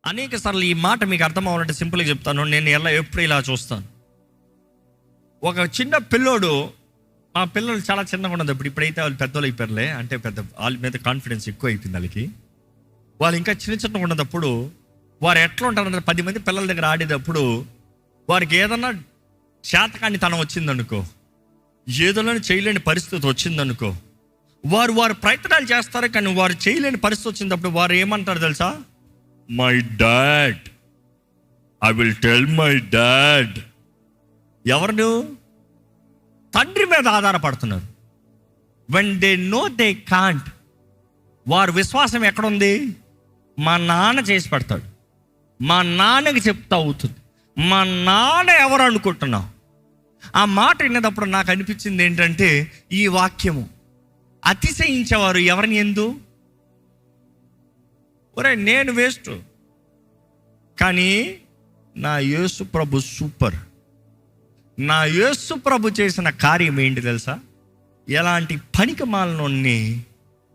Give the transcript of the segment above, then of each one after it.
అనేక సార్లు ఈ మాట మీకు అర్థం అవ్వాలంటే సింపుల్గా చెప్తాను. నేను ఎప్పుడు ఇలా చూస్తాను. ఒక చిన్న పిల్లోడు, మా పిల్లలు చాలా చిన్నగా ఉన్నది ఇప్పుడైతే వాళ్ళు పెద్దోళ్ళు అయిపోయారులే, అంటే వాళ్ళ మీద కాన్ఫిడెన్స్ ఎక్కువ అయిపోయింది వాళ్ళకి. వాళ్ళు ఇంకా చిన్నగా ఉన్నప్పుడు వారు ఎట్లా ఉంటారంటే 10 మంది పిల్లల దగ్గర ఆడేటప్పుడు వారికి ఏదన్నా శాతకాన్ని తనం వచ్చిందనుకో, ఏదోనో చేయలేని పరిస్థితి వచ్చిందనుకో, వారు ప్రయత్నాలు చేస్తారు. కానీ వారు చేయలేని పరిస్థితి వచ్చినప్పుడు వారు ఏమంటారు తెలుసా? My dad, I will tell my dad. ఎవరు? తండ్రి మీద ఆధారపడుతున్నారు. When they know they can't, వారి విశ్వాసం ఎక్కడుంది? మా నాన్న చేసి పెడతాడు, మా నాన్నకి చెప్తా అవుతుంది. మా నాన్న ఎవరు అనుకుంటున్నావు? ఆ మాట వినేటప్పుడు నాకు అనిపించింది ఏంటంటే, ఈ వాక్యము అతిశయించేవారు ఎవరిని ఎందు? ఒరే నేను వేస్ట్, కానీ నా యేసు ప్రభు సూపర్. నా యేసు ప్రభు చేసిన కార్యం ఏంటి తెలుసా? ఎలాంటి పనికిమాలినోన్ని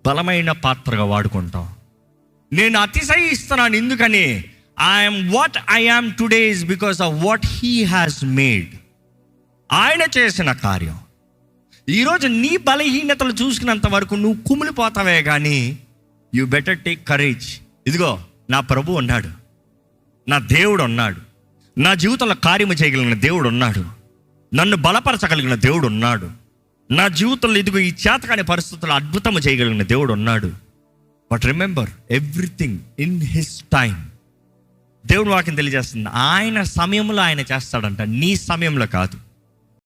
బలమైన పాత్రగా వాడుకుంటాం. నేను అతిశయిస్తున్నాను. ఎందుకని? I'm what I am today is because of what he has made. ఆయన చేసిన కార్యం. ఈరోజు నీ బలహీనతలు చూసుకున్నంత వరకు నువ్వు కుమిలిపోతావే, కానీ యు బెటర్ టేక్ కరేజ్. ఇదిగో నా ప్రభు ఉన్నాడు, నా దేవుడు ఉన్నాడు, నా జీవితంలో కార్యము చేయగలిగిన దేవుడు ఉన్నాడు, నన్ను బలపరచగలిగిన దేవుడు ఉన్నాడు, నా జీవితంలో ఇదిగో ఈ చేతకాని పరిస్థితుల్లో అద్భుతము చేయగలిగిన దేవుడు ఉన్నాడు. But remember, everything in his time. దేవుడు వాక్యం తెలియజేస్తుంది, ఆయన సమయంలో ఆయన చేస్తాడంట, నీ సమయంలో కాదు.